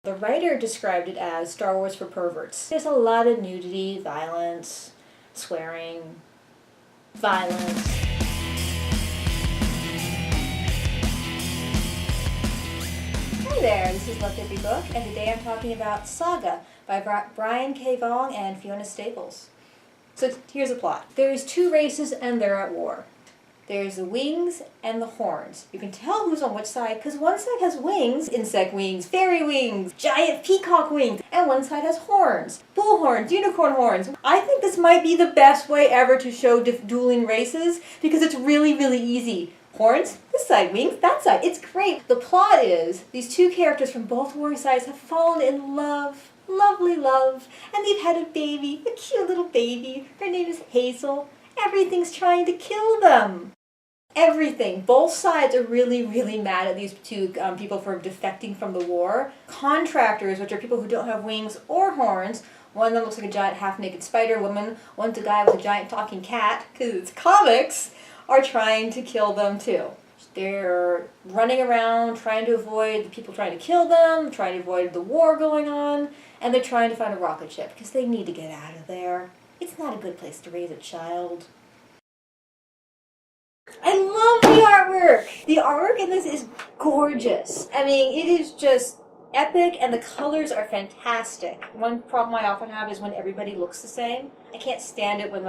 The writer described it as Star Wars for perverts. There's a lot of nudity, violence, swearing, violence. Hi there, this is LTTB Book, and today I'm talking about Saga by Brian K. Vaughan and Fiona Staples. So here's the plot. There's two races and they're at war. There's the wings and the horns. You can tell who's on which side because one side has wings, insect wings, fairy wings, giant peacock wings, and one side has horns, bull horns, unicorn horns. I think this might be the best way ever to show dueling races because it's really, really easy. Horns, this side, wings, that side. It's great. The plot is these two characters from both warring sides have fallen in love. Lovely love. And they've had a baby, a cute little baby. Her name is Hazel. Everything's trying to kill them. Everything. Both sides are really, really mad at these two people for defecting from the war. Contractors, which are people who don't have wings or horns. One of them looks like a giant half-naked spider woman. One's a guy with a giant talking cat, because it's comics, are trying to kill them too. They're running around trying to avoid the people trying to kill them, trying to avoid the war going on, and they're trying to find a rocket ship because they need to get out of there. It's not a good place to raise a child. I love the artwork! The artwork in this is gorgeous. I mean, it is just epic and the colors are fantastic. One problem I often have is when everybody looks the same. I can't stand it when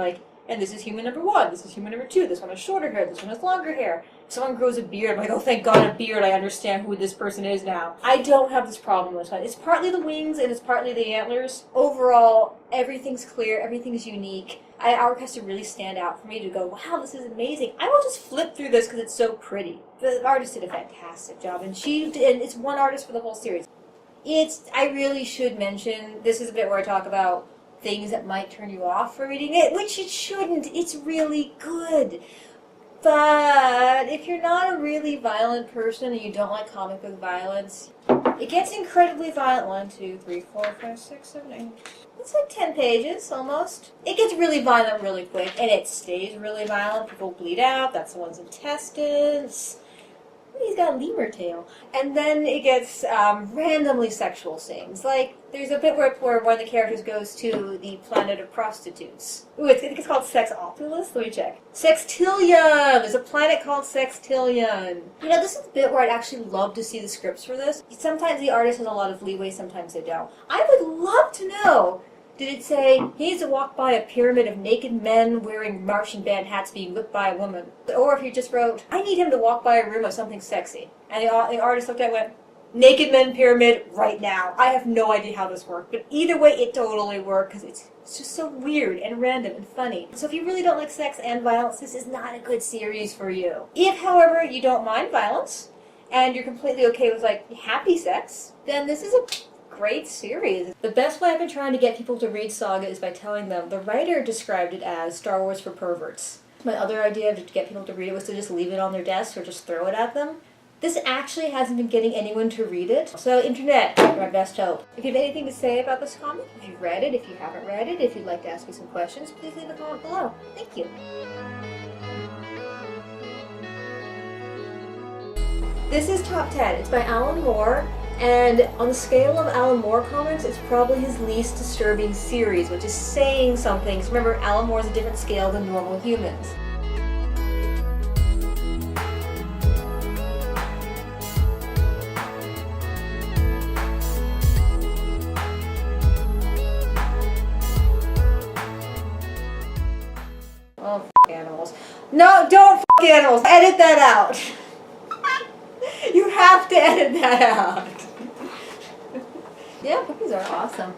and this is human number 1, this is human number 2, this one has shorter hair, this one has longer hair. If someone grows a beard, I'm like, oh thank God a beard, I understand who this person is now. I don't have this problem with it. It's partly the wings and it's partly the antlers. Overall, everything's clear, everything's unique. Our has to really stand out for me to go, wow, this is amazing. I will just flip through this because it's so pretty. The artist did a fantastic job, and it's one artist for the whole series. I really should mention, this is a bit where I talk about things that might turn you off for reading it, which it shouldn't. It's really good. But if you're not a really violent person and you don't like comic book violence, it gets incredibly violent. 1, 2, 3, 4, 5, 6, 7, 8. It's like 10 pages, almost. It gets really violent really quick, and it stays really violent. People bleed out. That's someone's intestines. He's got a lemur tail. And then it gets randomly sexual scenes. Like, there's a bit where one of the characters goes to the planet of prostitutes. Ooh, I think it's called Sexopolis? Let me check. Sextillion! There's a planet called Sextillion. You know, this is the bit where I'd actually love to see the scripts for this. Sometimes the artist has a lot of leeway, sometimes they don't. I would love to know, did it say, he needs to walk by a pyramid of naked men wearing marching band hats being whipped by a woman? Or if you just wrote, I need him to walk by a room of something sexy. And the artist looked at it and went, naked men pyramid right now. I have no idea how this worked. But either way, it totally worked because it's just so weird and random and funny. So if you really don't like sex and violence, this is not a good series for you. If, however, you don't mind violence and you're completely okay with, like, happy sex, then this is a great series. The best way I've been trying to get people to read Saga is by telling them the writer described it as Star Wars for perverts. My other idea to get people to read it was to just leave it on their desk or just throw it at them. This actually hasn't been getting anyone to read it. So internet, my best hope. If you have anything to say about this comic, if you've read it, if you haven't read it, if you'd like to ask me some questions, please leave a comment below. Thank you. This is Top 10. It's by Alan Moore. And on the scale of Alan Moore comics, it's probably his least disturbing series, which is saying something. So remember, Alan Moore is a different scale than normal humans. Oh, f*** animals. No, don't f*** animals. Edit that out. You have to edit that out. Yeah, cookies are awesome.